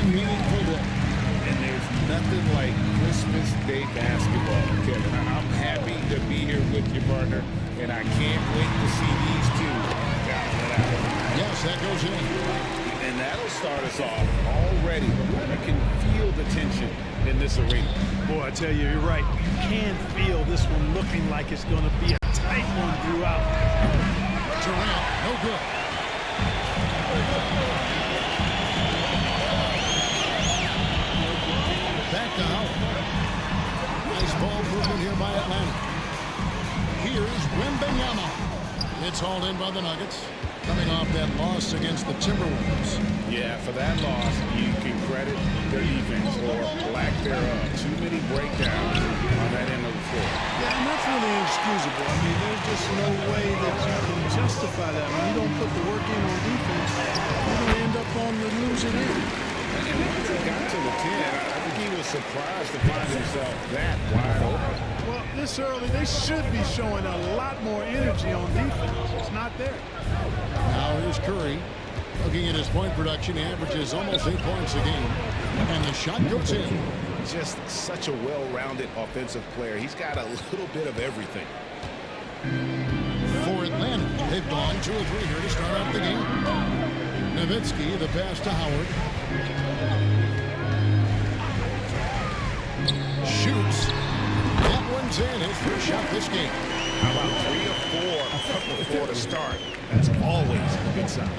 meaningful day. And there's nothing like Christmas Day basketball, Kevin. I'm happy to be here with you, partner, and I can't wait to see these two battle it out. Yes, that goes in. And that'll start us off already. I can feel the tension in this arena. Boy, I tell you, you're right. You can feel this one looking like it's going to be a tight one throughout. Durant, no good. Back to Howard. Nice ball movement here by Atlanta. Here's Wembanyama. It's hauled in by the Nuggets. Coming off that loss against the Timberwolves. Yeah, for that loss, you can credit their defense or lack thereof. Too many breakdowns on that end of the floor. Yeah, and that's really inexcusable. I mean, there's just no way that you can justify that. When you don't put the work in on defense, you're going to end up on the losing end. And once he got to the 10, I think he was surprised to find himself that wide open. Well, this early, they should be showing a lot more energy on defense. It's not there. Now here's Curry. Looking at his point production, he averages almost 8 points a game. And the shot goes in. Just such a well-rounded offensive player. He's got a little bit of everything. For Atlanta, they've gone 2 or 3 here to start out the game. Nowitzki, the pass to Howard. Shoots. That one's in. His first shot this game. How about 3 or 4 before the start? That's always a good sign.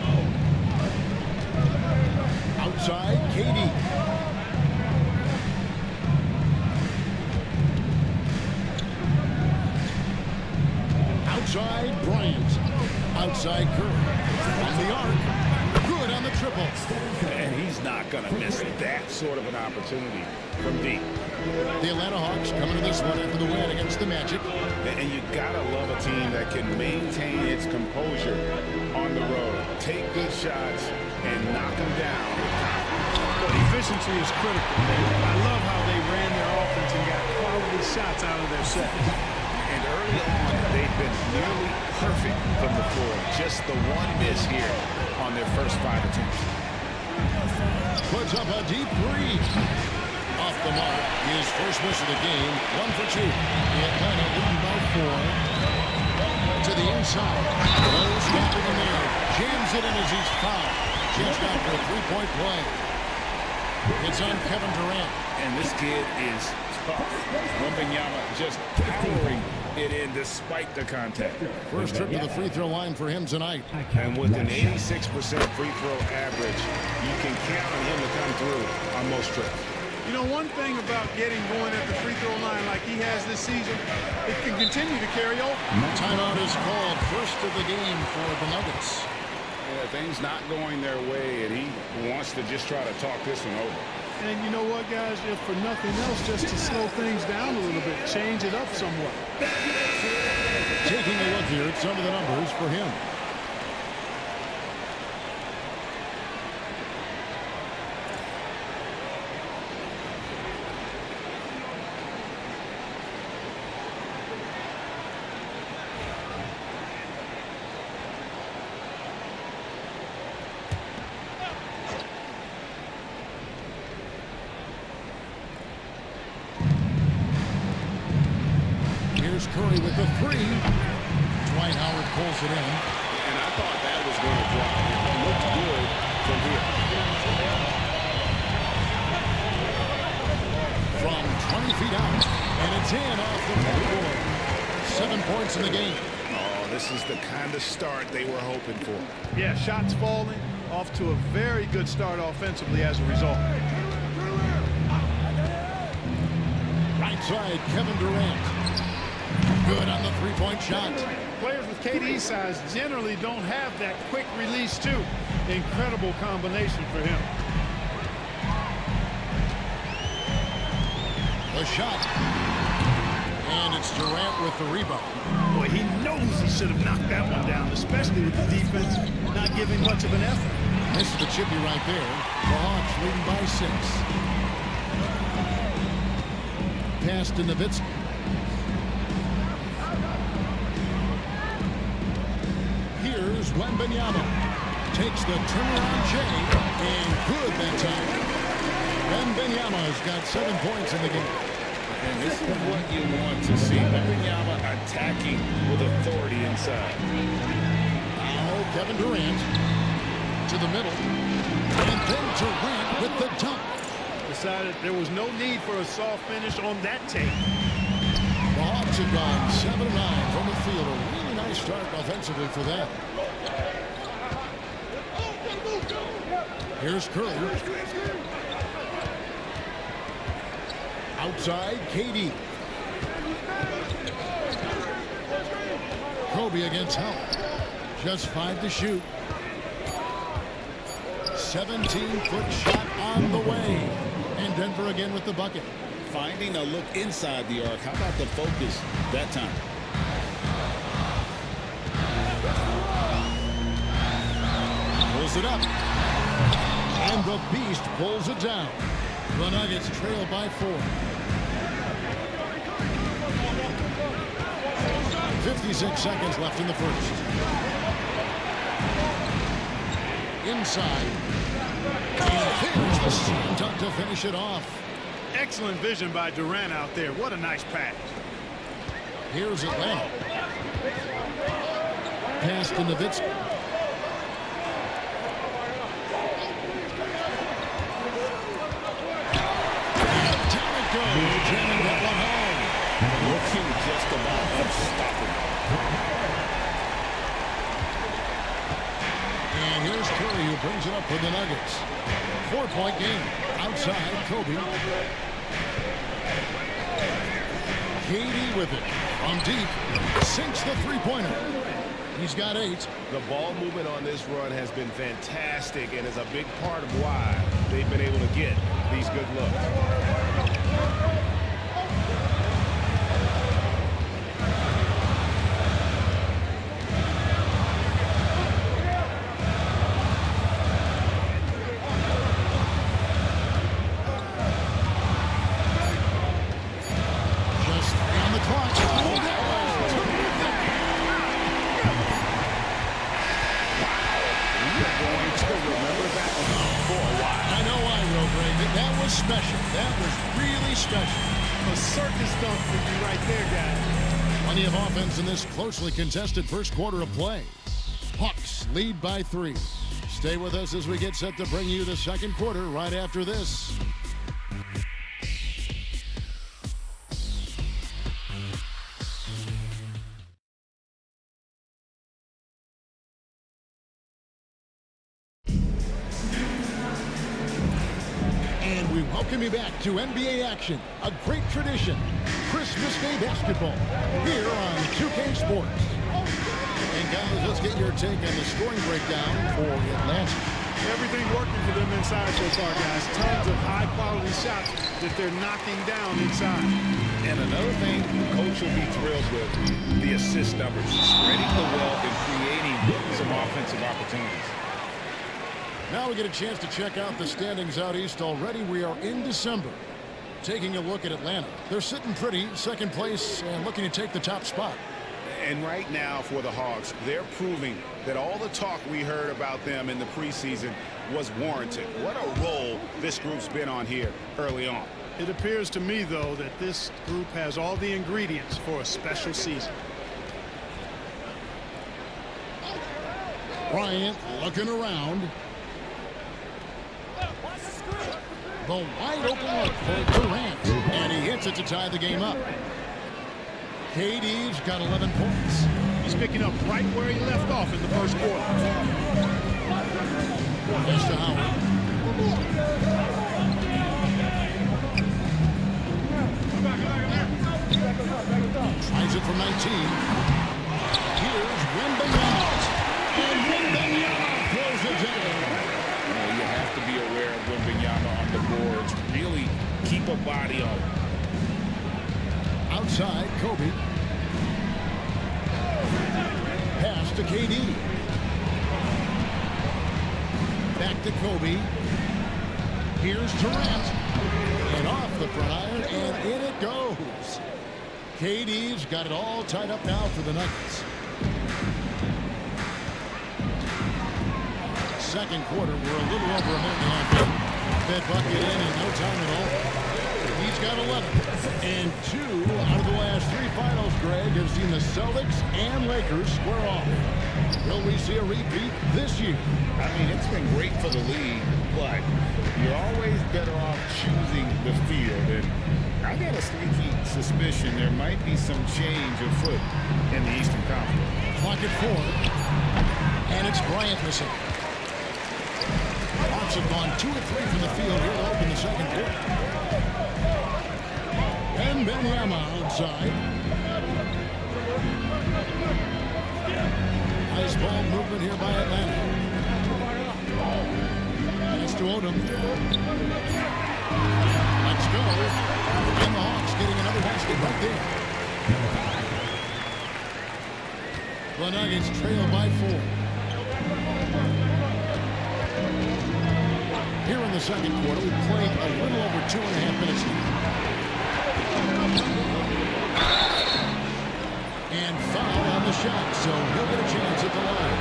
Outside, KD. Outside, Bryant. Outside, Curry. On the arc. Good on the triple. And he's not going to miss that sort of an opportunity from deep. The Atlanta Hawks coming to this one after the win against the Magic. And you got to love a team that can maintain its composure on the road. Take good shots and knock them down. But efficiency is critical. I love how they ran their offense and got quality shots out of their sets. And early on, they've been nearly perfect from the floor. Just the one miss here on their first 5 attempts. Puts up a deep 3. Off the mark. His first miss of the game. 1 for 2. The Atlanta leading by 4. To the inside. Low stopping in there. Jams it in as he's fouled. Just out for a 3-point play. It's on Kevin Durant. And this kid is tough. Wembanyama just powering it in despite the contact. First trip to the free throw line for him tonight. And with an 86% free throw average, you can count on him to come through on most trips. You know, one thing about getting going at the free throw line like he has this season, it can continue to carry over. Timeout is called. First of the game for the Nuggets. Yeah, things not going their way, and he wants to just try to talk this one over. And you know what, guys? If for nothing else, just to slow things down a little bit, change it up somewhat. Taking a look here at some of the numbers for him. Curry with the 3. Dwight Howard pulls it in. And I thought that was going to drop. It looked good from here. From 20 feet out. And it's in off the board. 7 points in the game. Oh, this is the kind of start they were hoping for. Yeah, shots falling. Off to a very good start offensively as a result. Right side, Kevin Durant. Good on the 3-point shot. Players with KD's size generally don't have that quick release too. Incredible combination for him. The shot. And it's Durant with the rebound. Boy, he knows he should have knocked that one down, especially with the defense not giving much of an effort. Missed the chippy right there. The Hawks leading by 6. Pass to Nowitzki. Here's Wembanyama. Takes the turnaround J, and good that time. Wembanyama's got 7 points in the game. And this is what you want to see. Wembanyama attacking with authority inside. Now Kevin Durant to the middle. And then Durant with the dunk. Decided there was no need for a soft finish on that tape. The Hawks have gone 7-9 from the field. A really nice start offensively for them. Here's Curry. Outside, KD. Kobe against Help. Just 5 to shoot. 17-foot shot on the way. And Denver again with the bucket. Finding a look inside the arc. How about the focus that time? Pulls it up. And the Beast pulls it down. The Nuggets trail by 4. 56 seconds left in the first. Inside. And here's the slam dunk to finish it off. Excellent vision by Durant out there. What a nice pass. Here's Atlanta. Pass to Nowitzki. Down it goes. Jamming that one home. Looking just about unstoppable. And here's Curry who brings it up for the Nuggets. 4-point game. Outside, Kobe. KD with it. On deep. Sinks the three-pointer. He's got 8. The ball movement on this run has been fantastic and is a big part of why they've been able to get these good looks. Special. That was really special. A circus dunk for you right there, guys. Plenty of offense in this closely contested first quarter of play. Hawks lead by 3. Stay with us as we get set to bring you the second quarter right after this. Welcome you back to NBA action, a great tradition, Christmas Day basketball, here on 2K Sports. And guys, let's get your take on the scoring breakdown for Atlanta. Everything working for them inside so far, guys. Tons of high-quality shots that they're knocking down inside. And another thing Coach will be thrilled with, the assist numbers. Spreading the wealth and creating some offensive opportunities. Now we get a chance to check out the standings out east already. We are in December. Taking a look at Atlanta. They're sitting pretty, second place, and looking to take the top spot. And right now for the Hawks, they're proving that all the talk we heard about them in the preseason was warranted. What a role this group's been on here early on. It appears to me, though, that this group has all the ingredients for a special season. Bryant looking around. The wide open look for Durant. And he hits it to tie the game up. KD's got 11 points. He's picking up right where he left off in the first quarter. Pass to Howard. Tries it from 19. Here's Wembanyama. And Wembanyama throws it down. You have to be aware of Wembanyama on the boards. Really keep a body on him. Outside, Kobe. Pass to KD. Back to Kobe. Here's Durant. And off the front iron, and in it goes. KD's got it all tied up now for the Nuggets. Second quarter, we're a little over a minute and a half in. That bucket in no time at all. He's got 11. And 2 out of the last 3 finals, Greg, have seen the Celtics and Lakers square off. Will we see a repeat this year? I mean, it's been great for the league, but you're always better off choosing the field. And I got a sneaky suspicion there might be some change afoot in the Eastern Conference. Clock at 4. And it's Bryant missing. Hawks have gone 2 of 3 from the field here to open the second quarter. And Wembanyama outside. Nice ball movement here by Atlanta. Pass to Odom. Let's go. And the Hawks getting another basket right there. The Nuggets trail by 4. Here in the second quarter, we've played a little over 2.5 minutes now. And foul on the shot, so he'll get a chance at the line.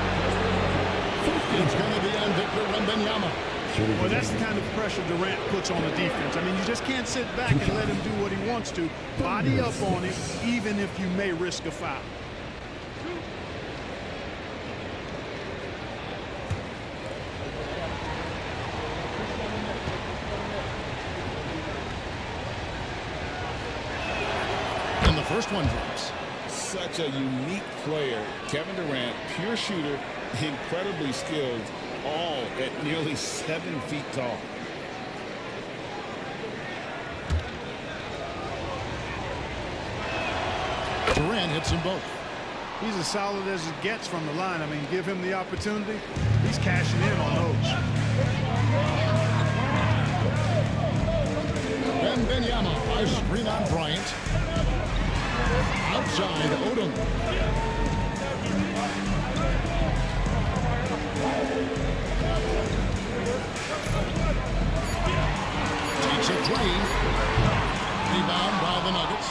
It's going to be on Victor Wembanyama. Well, that's the kind of pressure Durant puts on the defense. I mean, you just can't sit back and let him do what he wants to. Body up on it, even if you may risk a foul. And the first one drops. Such a unique player. Kevin Durant, pure shooter, incredibly skilled, all at nearly 7 feet tall. Durant hits them both. He's as solid as it gets from the line. I mean, give him the opportunity. He's cashing in on those. Wembanyama, a screen on Bryant. Outside, Odom. Takes a 3. Rebound by the Nuggets.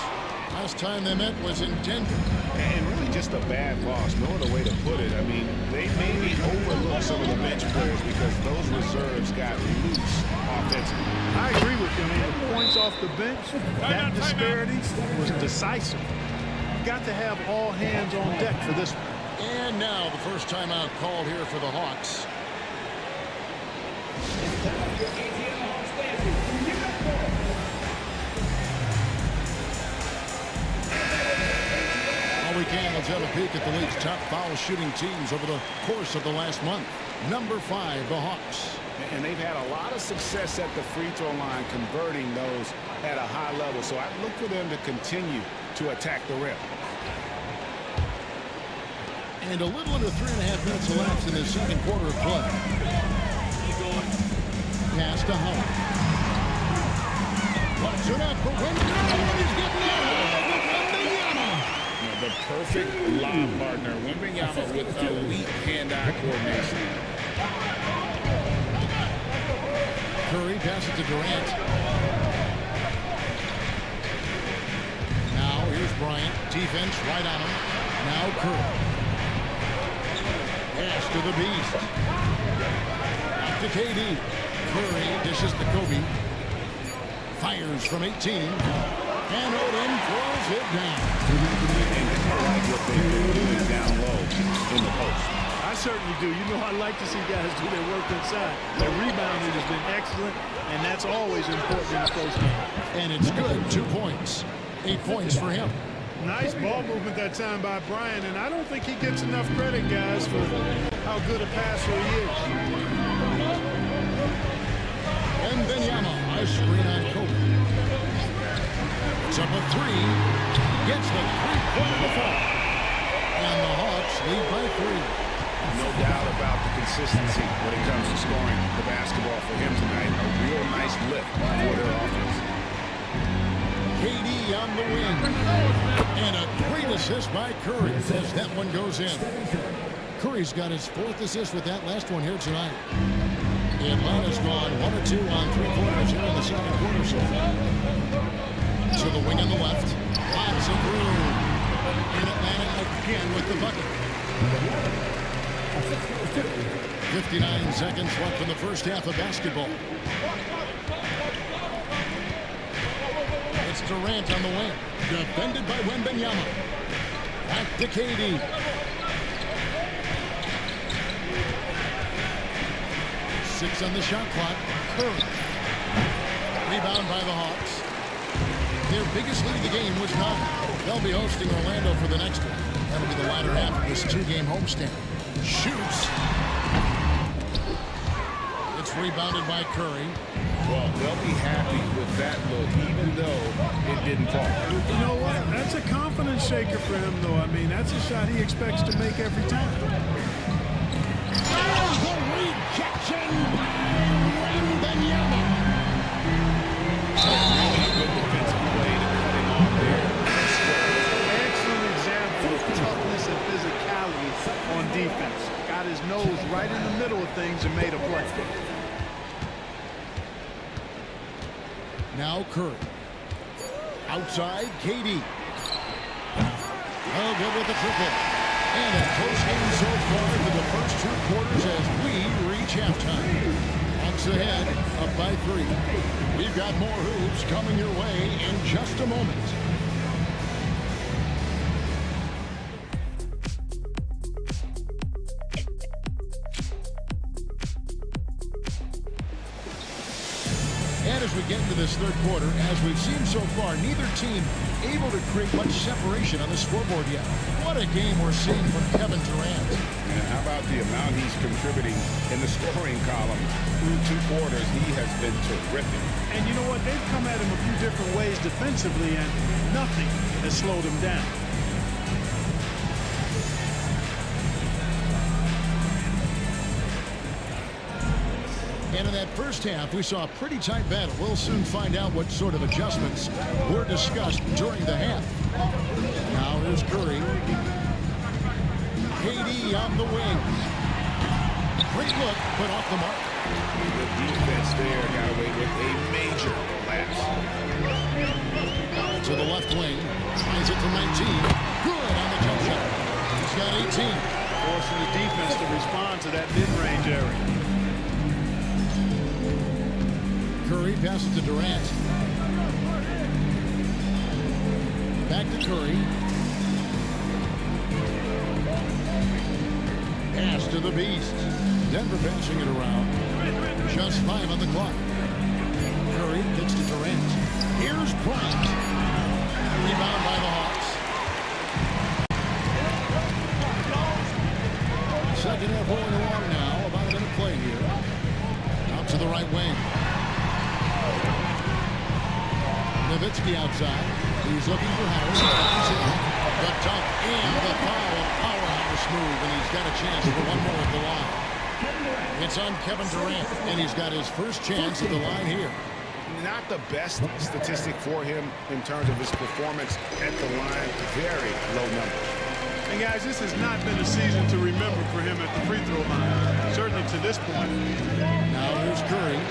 Last time they met was in Denver. And really just a bad loss. No other way to put it. I mean, they maybe overlooked some of the bench players because those reserves got loose offensively. I agree with you. I mean, the points off the bench, that disparity was decisive. You've got to have all hands on deck for this one. And now the first timeout called here for the Hawks. All we can, let's have a peek at the league's top foul shooting teams over the course of the last month. Number 5, the Hawks. And they've had a lot of success at the free throw line converting those at a high level. So I'd look for them to continue to attack the rim. And a little under 3.5 minutes elapsed in the second quarter of play. Pass to Howard. What's it up for Wembanyama? He's getting out with Wembanyama. The perfect lob partner. Wembanyama with elite hand-eye coordination. Curry passes to Durant. Now here's Bryant. Defense right on him. Now Curry. Pass to the Beast. Back to KD. Curry dishes to Kobe. Fires from 18. And Odom throws it down. And I like what they've been doing down low in the post. I certainly do. You know, I like to see guys do their work inside. Their rebounding has been excellent, and that's always important in a close game. And it's good. 2 points. 8 points for him. Nice ball movement that time by Bryant, and I don't think he gets enough credit, guys, for how good a passer he is. And Wembanyama, a screen on Kobe. It's up a 3. Gets the 3-point before. And the Hawks lead by 3. No doubt about the consistency when it comes to scoring the basketball for him tonight. A real nice lift for their offense. KD on the wing. And a great assist by Curry as that one goes in. Curry's got his 4th assist with that last one here tonight. Atlanta's gone 1 or 2 on 3 quarters here in the second quarter so far. To the wing on the left. Lots of room. And Atlanta again with the bucket. 59 seconds left in the first half of basketball. It's Durant on the wing. Defended by Wembanyama. Back to KD. Six on the shot clock. Curry. Rebound by the Hawks. Their biggest lead of the game was 9. They'll be hosting Orlando for the next one. That'll be the latter half of this 2-game homestand. Shoots. It's rebounded by Curry. Well, they'll be happy with that look, even though it didn't fall. You know what? That's a confidence shaker for him, though. I mean, that's a shot he expects to make every time. There's the rejection by Wembanyama. Good defensive play to cut him off there. Excellent example of toughness and physicality on defense. Got his nose right in the middle of things and made a play. Now Curry. Outside, KD. Oh, good with the triple. And a close game so far for the first 2 quarters as we reach halftime. Hawks ahead, up by 3. We've got more hoops coming your way in just a moment. And as we get into this third quarter, as we've seen so far, neither team able to create much separation on the scoreboard yet. What a game we're seeing from Kevin Durant. And how about the amount he's contributing in the scoring column through 2 quarters? He has been terrific. And you know what? They've come at him a few different ways defensively, and nothing has slowed him down. And in that first half, we saw a pretty tight battle. We'll soon find out what sort of adjustments were discussed during the half. Now here's Curry. KD on the wing. Great look, but off the mark. The defense there got away with a major lapse. To the left wing. Tries it from 19. Good on the jump shot. He's got 18. Forcing the defense to respond to that mid-range area. Curry passes to Durant. Back to Curry. Pass to the Beast. Denver passing it around. Just 5 on the clock. Curry kicks to Durant. Here's Bryant. Rebound by the Hawks. Second half rolling along now. About a minute play here. Out to the right wing. Nowitzki outside. He's looking for Howard. The dunk and the foul. Powerhouse move, and he's got a chance for one more at the line. It's on Kevin Durant, and he's got his first chance at the line here. Not the best statistic for him in terms of his performance at the line. Very low number. And guys, this has not been a season to remember for him at the free throw line. Certainly to this point. Now here's Curry.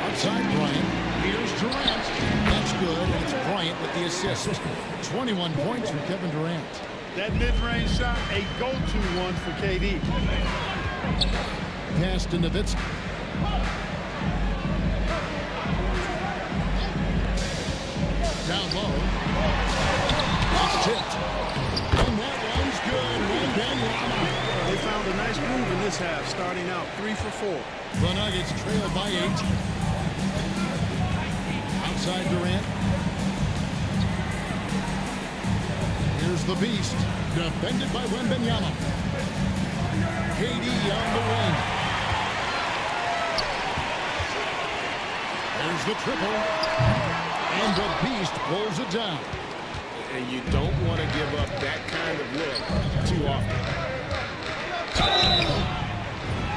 Outside Bryant. Here's Durant. That's good. It's Bryant with the assist. 21 points from Kevin Durant. That mid-range shot, a go-to one for KD. Pass to Nowitzki. Down low. It's tipped. And that one's good. Wembanyama. They found a nice groove in this half, starting out 3 for 4. The Nuggets trail by 8. Outside Durant. Here's the Beast. Defended by Wembanyama. KD on the wing. There's the triple. And the Beast pulls it down. And you don't want to give up that kind of look too often.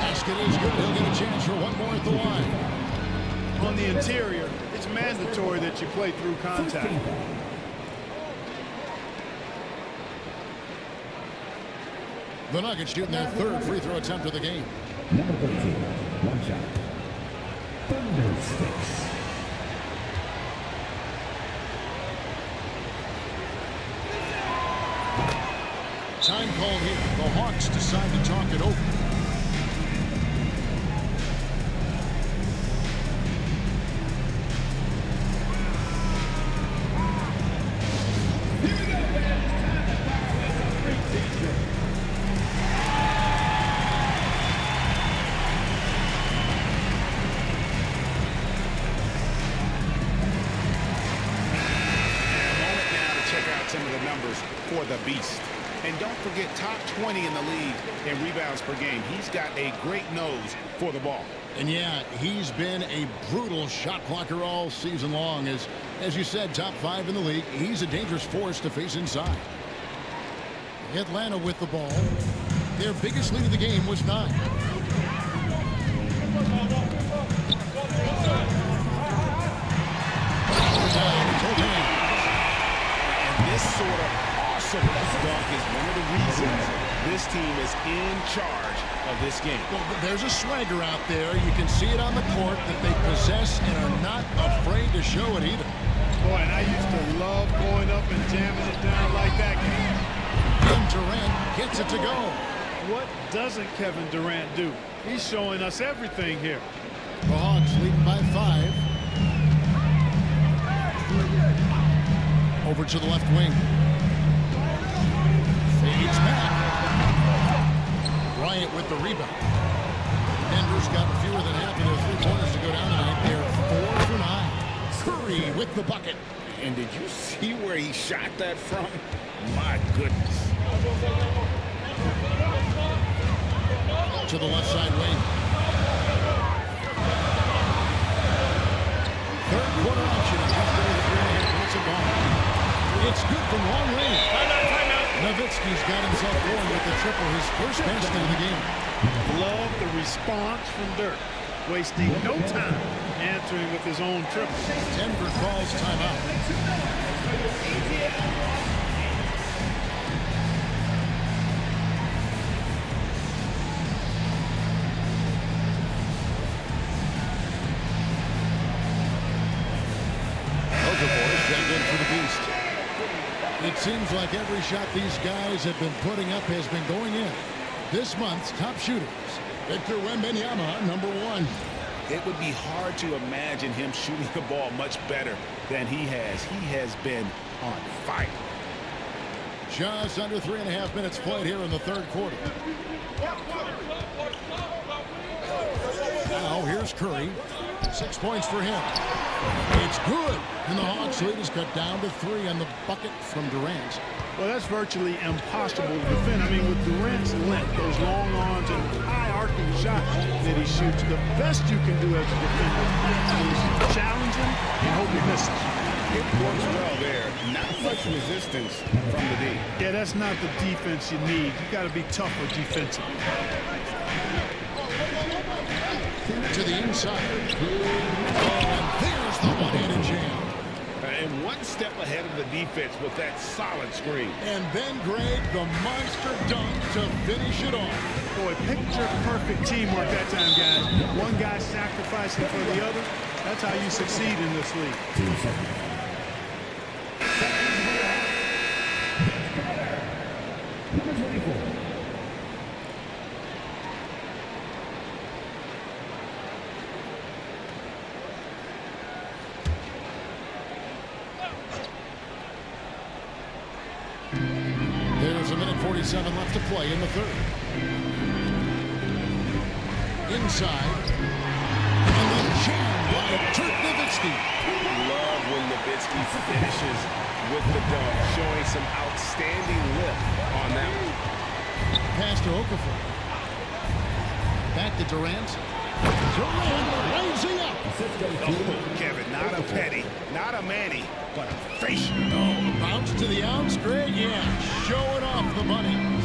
Basket is good. He'll get a chance for one more at the line. On the interior, it's mandatory that you play through contact. The Nuggets shooting their third free throw attempt of the game. Number 13, one shot. Thundersticks. decide to talk it over. Some of the numbers for the beast. And don't forget, top 20 in the league in rebounds per game. He's got a great nose for the ball. And yeah, he's been a brutal shot blocker all season long. As you said, top 5 in the league. He's a dangerous force to face inside. Atlanta with the ball. Their biggest lead of the game was 9. This sort of awesome dunk is one of the reasons this team is in charge of this game. Well, there's a swagger out there. You can see it on the court that they possess and are not afraid to show it either. Boy, and I used to love going up and jamming it down like that. And Durant gets it to go. What doesn't Kevin Durant do? He's showing us everything here. The Hawks leading by 5. Over to the left wing. Fades back. Bryant with the rebound. Denver's got fewer than half of their 3 pointers to go down tonight. They're 4 for 9. Curry with the bucket. And did you see where he shot that from? My goodness. To the left side wing. Third quarter action. Just over 3.5 minutes of gone. It's good from long range. Nowitzki's got himself going with the triple, his first basket of the game. Love the response from Dirk. Wasting no time answering with his own triple. Denver calls timeout. Okafor checked in for the Beast. It seems like every shot these guys have been putting up has been going in. This month's top shooters. Victor Wembanyama, number 1. It would be hard to imagine him shooting the ball much better than he has. He has been on fire. Just under 3.5 minutes played here in the third quarter. Now here's Curry. 6 points for him. It's good. And the Hawks lead is cut down to 3 on the bucket from Durant. Well, that's virtually impossible to defend. I mean, with Durant's length, those long arms and high arcing shots that he shoots, the best you can do as a defender is challenge him and hope he misses. It works well there. Not much resistance from the D. Yeah, that's not the defense you need. You got to be tougher defensively. To the inside. And there's the one-handed jam. And one step ahead of the defense with that solid screen. And then Greg, the monster dunk to finish it off. Boy, picture perfect teamwork that time, guys. One guy sacrificing for the other. That's how you succeed in this league. 2 seconds. Number 24. There's a minute 47 left to play in the third. Inside. And then jammed by Dirk Nowitzki. Love when Nowitzki finishes with the dunk, showing some outstanding lift on that one. Pass to Okafor. Back to Durant. Durant raising up. Oh, Kevin, not a Petty, not a Manny, but a facial. Oh, bounce to the outs, Greg. Yeah, showing off the bunnies.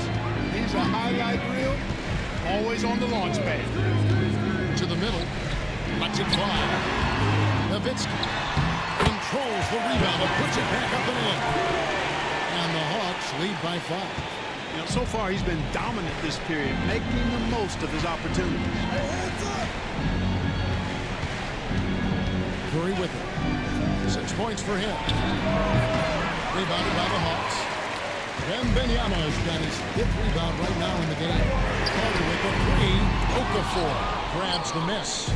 He's a highlight reel, always on the launch pad. To the middle. Lets it fly. Nowitzki controls the rebound and puts it back up and in. And the Hawks lead by 5. You know, so far he's been dominant this period, making the most of his opportunities. Curry with it. 6 points for him. Rebounded by the Hawks. Wembanyama's got his 5th rebound right now in the game. Carter with the 3. Okafor grabs the miss.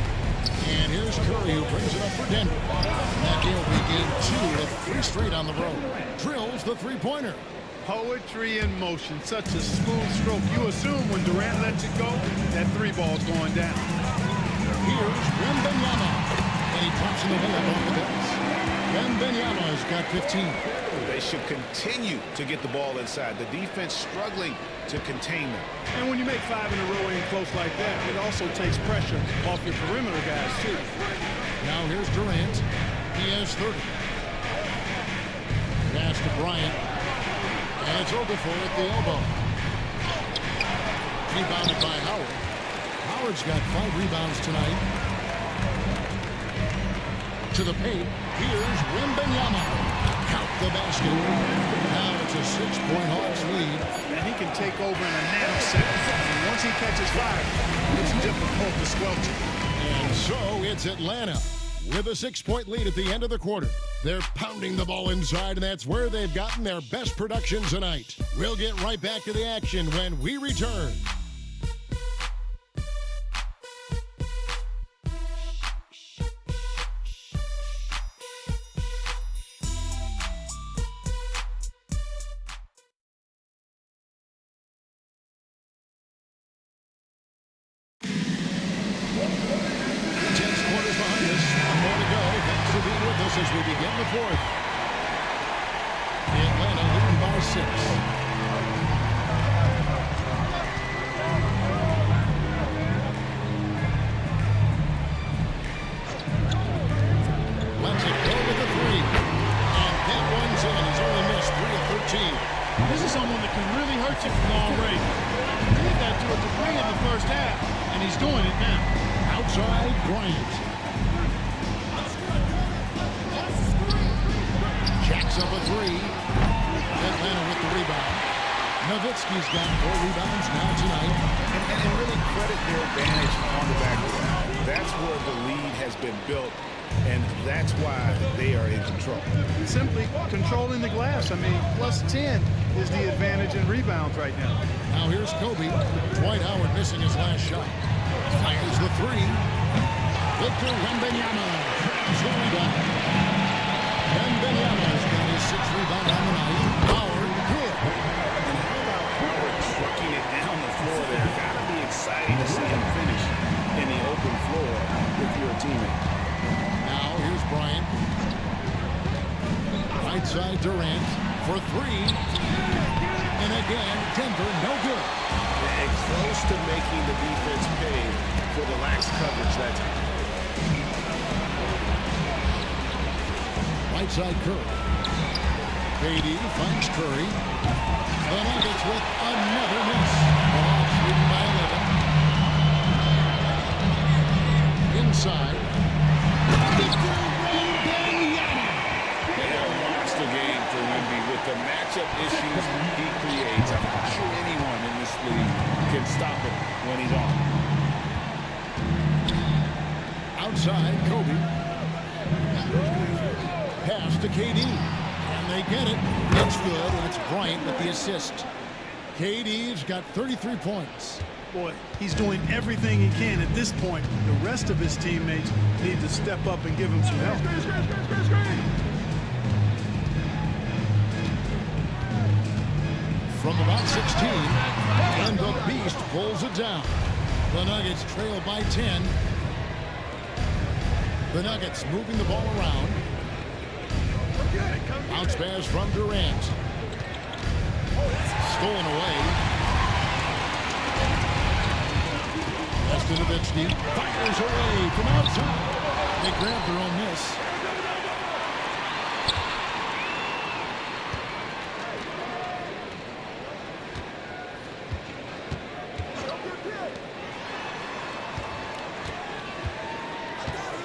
And here's Curry who brings it up for Denver. That will be game 2 of 3 straight on the road. Drills the three-pointer. Poetry in motion. Such a smooth stroke. You assume when Durant lets it go, that 3 ball's going down. Here's Wembanyama. And he pumps in the layup off the glass. Wembanyama's got 15. They should continue to get the ball inside. The defense struggling to contain them. And when you make 5 in a row in close like that, it also takes pressure off your perimeter guys, too. Now here's Durant. He has 30. Pass to Bryant. And it's Okafor at the elbow. Rebounded by Howard. Howard's got 5 rebounds tonight. To the paint. Here's Wembanyama. Count the basket. Now it's a 6-point Hawks lead. And he can take over in a nanosecond. And once he catches fire, it's difficult to squelch it. And so it's Atlanta with a 6-point lead at the end of the quarter. They're pounding the ball inside, and that's where they've gotten their best production tonight. We'll get right back to the action when we return. As we begin the 4th. Atlanta leading by 6. Lets it go with the 3. And that one's in. He's only missed 3 of 13. This is someone that can really hurt you from long range. He did that to a degree in the first half, and he's doing it now. Outside Bryant. Jacks up a 3. Atlanta with the rebound. Nowitzki's got 4 rebounds now tonight. And really credit their advantage on the back of that. That's where the lead has been built, and that's why they are in control. Simply controlling the glass. I mean, plus 10 is the advantage in rebounds right now. Now here's Kobe. Dwight Howard missing his last shot. Fires the 3. Victor Wembanyama grabs the rebound. Wembanyama's got his 6th rebound on the night. Howard, good. And how about Howard trucking it down the floor there? Gotta be exciting to see him finish in the open floor with your teammate. Now here's Bryant. Right side Durant for 3. And again, Denver no good. And close to making the defense pay for the lax coverage that time. Right side Curry. KD finds Curry. The Nuggets with another miss. The Hawks leading by 11. Inside. Victor Wembanyama. They have a monster game for Wemby with the matchup issues he creates. I'm not sure anyone in this league can stop him when he's on. Outside Kobe. Pass to KD. And they get it. It's good, and it's Bryant with the assist. KD's got 33 points. Boy, he's doing everything he can at this point. The rest of his teammates need to step up and give him some help. From about 16, and the Beast pulls it down. The Nuggets trail by 10. The Nuggets moving the ball around. Bounce pass from Durant. Stolen away. Pass to Nowitzki. Fires away from outside. They grab their own miss.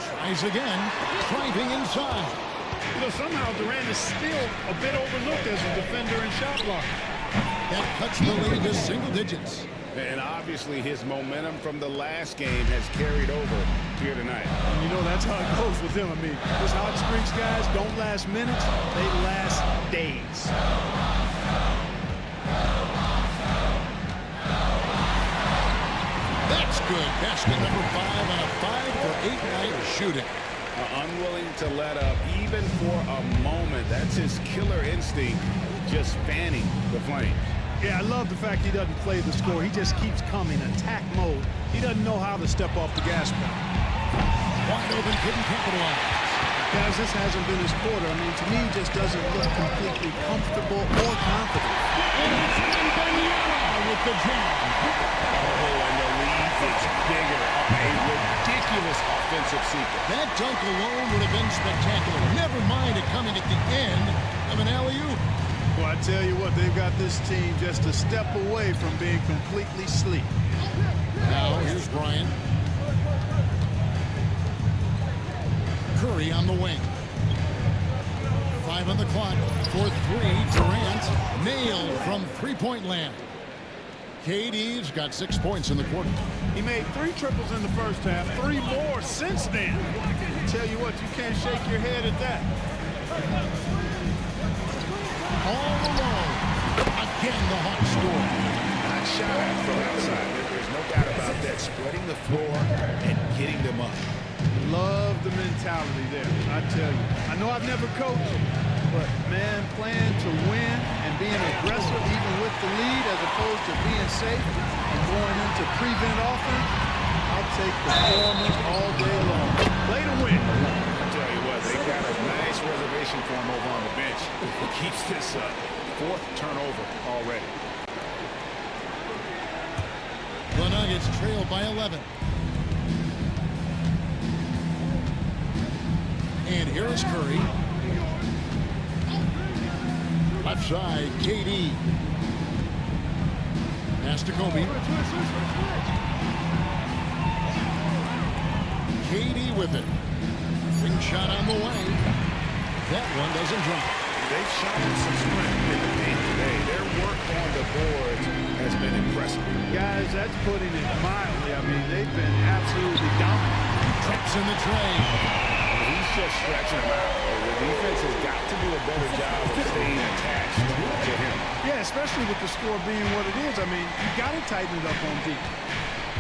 Tries again. Driving inside. You know, somehow Durant is still a bit overlooked as a defender and shot blocker. That cuts the lead to single digits. And obviously his momentum from the last game has carried over here tonight. And you know, that's how it goes with him. I mean, his hot streaks, guys, don't last minutes. They last days. good. Basket number 5 on a 5-for-8 night shooting. Unwilling to let up even for a moment. That's his killer instinct, just fanning the flames. Yeah, I love the fact he doesn't play the score. He just keeps coming, attack mode. He doesn't know how to step off the gas pedal. Wide open, couldn't capitalize. Guys, this hasn't been his quarter. I mean, to me, he just doesn't look completely comfortable or confident. With the jam. Oh, and the lead gets bigger. A ridiculous offensive sequence. That dunk alone would have been spectacular. Never mind it coming at the end of an alley-oop. Well, I tell you what, they've got this team just a step away from being completely asleep. Now, here's Bryant. Curry on the wing. 5 on the clock. For 3, Durant nailed from three-point land. KD's got 6 points in the quarter. He made 3 triples in the first half, 3 more since then. I tell you what, you can't shake your head at that. All alone. Again, the Hawks score. Nice shot from outside. There's no doubt about that. Spreading the floor and getting them up. Love the mentality there, I tell you. I know I've never coached, but man, playing to win and being aggressive even with the lead as opposed to being safe and going into prevent offense, I'll take the performance all day long. Play to win. I tell you what, they got a nice reservation for him over on the bench. If he keeps this up, 4th turnover already. The Nuggets trail by 11. And here is Curry. Left side, KD. Pass to Kobe. KD with it. Ring shot on the way. That one doesn't drop. They've shown some strength in the paint today. Their work on the boards has been impressive. Guys, that's putting it mildly. I mean, they've been absolutely dominant. Traps in the tray. He's just stretching them out. The defense has got to do a better job of staying attached to him. Yeah, especially with the score being what it is. I mean, you got to tighten it up on defense.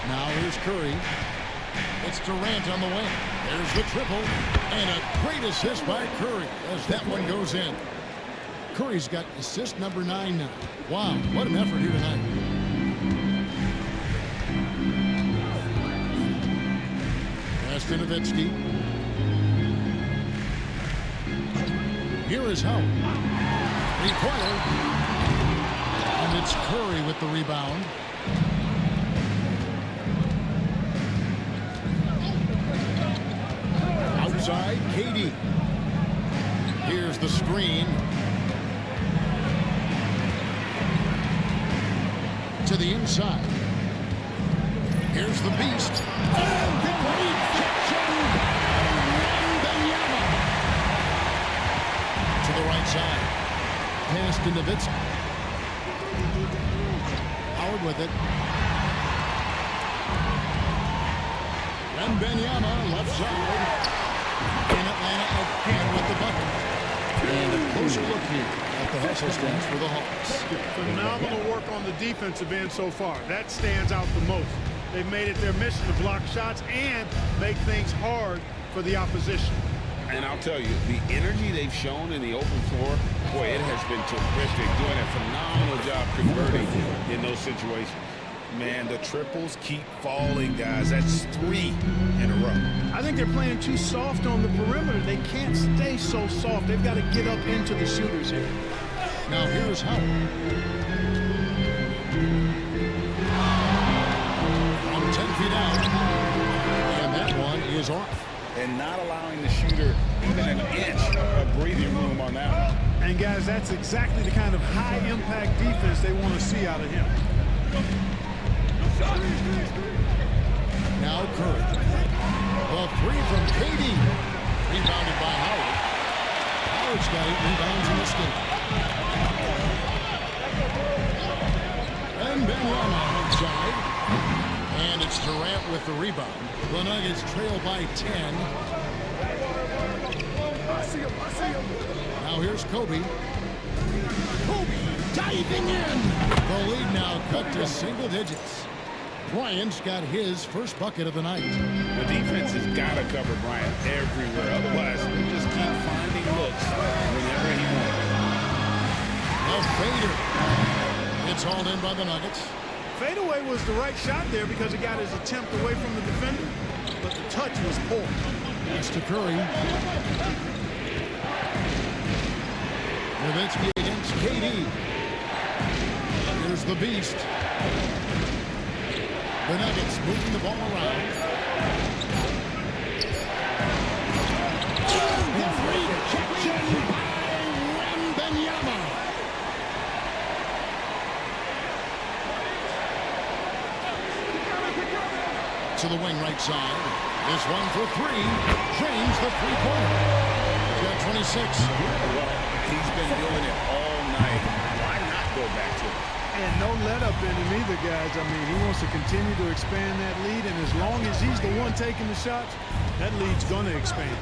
Now here's Curry. It's Durant on the wing. There's the triple. And a great assist by Curry as that one goes in. Curry's got assist number 9 now. Wow, what an effort here tonight. Pass to Nowitzki. Here is Howard. 3-pointer. And it's Curry with the rebound. Outside, KD. Here's the screen. To the inside. Here's the beast. And the rejection. Wembanyama. To the right side. Pass to Nowitzki. Howard with it. Wembanyama left side. And Atlanta again with the bucket. And a closer look here at the hustle stance for the Hawks. Phenomenal work on the defensive end so far. That stands out the most. They've made it their mission to block shots and make things hard for the opposition. And I'll tell you, the energy they've shown in the open floor, boy, it has been terrific. Doing a phenomenal job converting in those situations. Man, the triples keep falling, guys. That's 3 in a row. I think they're playing too soft on the perimeter. They can't stay so soft. They've got to get up into the shooters here. Now here's Howard. From 10 feet out. And that one is off. And not allowing the shooter even an inch of breathing room on that one. And guys, that's exactly the kind of high-impact defense they want to see out of him. Now Curry. The 3 from KD. Rebounded by Howard. Howard's got 8 rebounds in this game. And Wembanyama outside. And it's Durant with the rebound. The Nuggets trail by 10. Now here's Kobe. Kobe diving in. The lead now cut to single digits. Bryant's got his first bucket of the night. The defense has got to cover Bryant everywhere. Otherwise, he'll just keep finding looks whenever he wants. A fader. It's hauled in by the Nuggets. Fadeaway was the right shot there because it got his attempt away from the defender, but the touch was poor. Pass to Curry. Nowitzki against KD. Here's the Beast. The Nuggets moving the ball around. The rejection by Wembanyama. To the wing right side. This one for three. James the three-pointer. He's got 26. Well, he's been doing it all night. Why not go back to it? And no let up in him either, guys. I mean, he wants to continue to expand that lead, and as long as he's the one taking the shots, that lead's going to expand.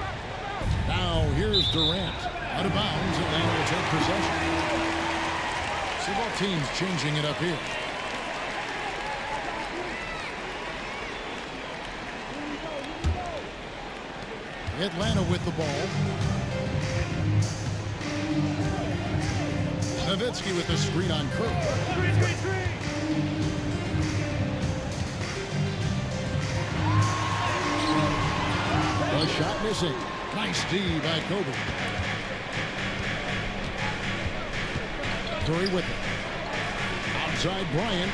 Now here's Durant. Out of bounds. Atlanta will take possession. See both teams changing it up here. Atlanta with the ball. Nowitzki with the screen on Curry. The shot missing. Nice D by Kobe. Curry with it. Outside Bryant.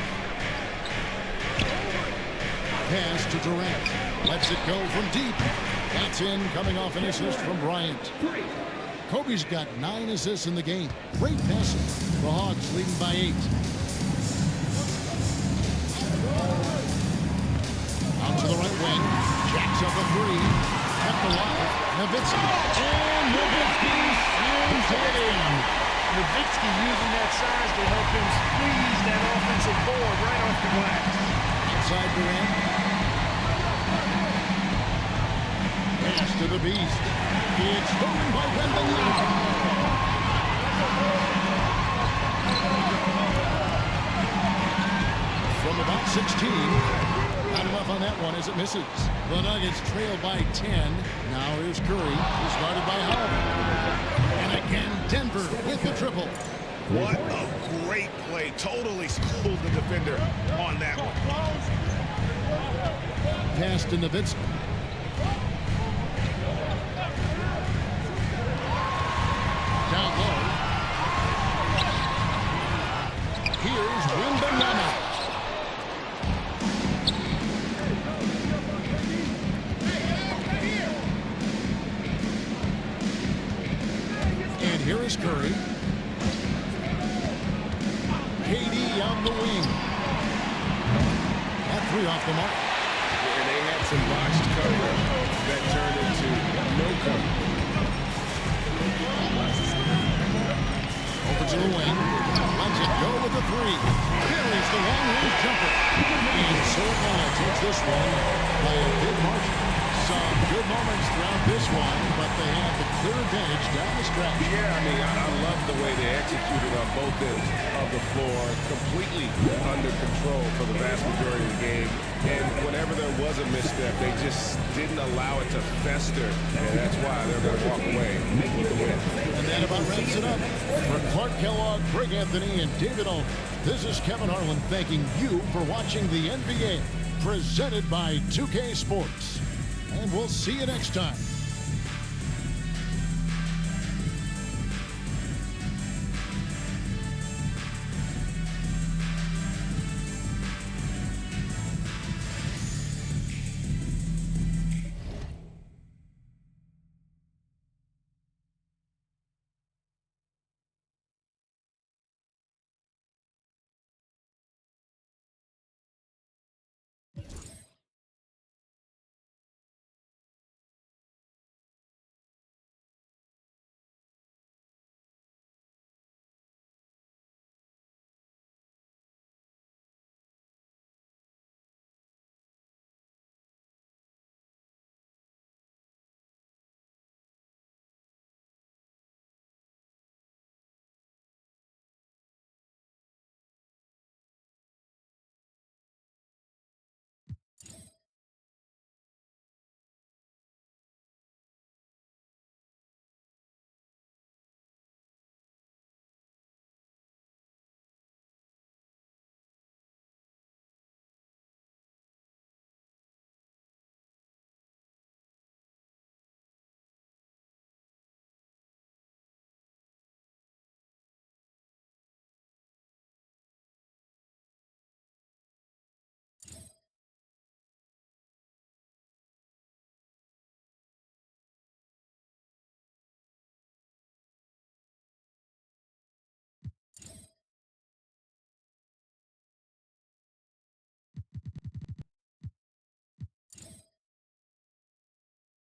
Pass to Durant. Lets it go from deep. That's in, coming off an assist from Bryant. Kobe's got 9 assists in the game. Great passing. The Hawks leading by 8. Out to the right wing. Jacks up a three. At the line. Nowitzki. And Nowitzki slams it in. Nowitzki using that size to help him squeeze that offensive board right off the glass. Inside Durant. Pass to the Beast. It's stolen by Wembanyama. From about 16. Not enough on that one as it misses. The Nuggets trail by 10. Now here's Curry. He's guarded by Howard. And again, Denver with the triple. What a great play. Totally schooled the defender on that one. Pass to Nowitzki. Down low. Here's Wembanyama. And here is Curry. KD on the wing. That three off the mark. And they had some botched cover that turned into no cover. Over to the wing. Lets it go with the three. Carries the long-range jumper. And so Atlanta takes this one by a big margin. Some good moments throughout this one, but they have the clear advantage down the stretch. Yeah, I mean, I love the way they executed on both ends of the floor. Completely under control for the vast majority of the game. And whenever there was a misstep, they just didn't allow it to fester. And that's why they're going to walk away with the win. And that about wraps it up. For Clark Kellogg, Greg Anthony, and David Owen, this is Kevin Harlan thanking you for watching the NBA, presented by 2K Sports. And we'll see you next time.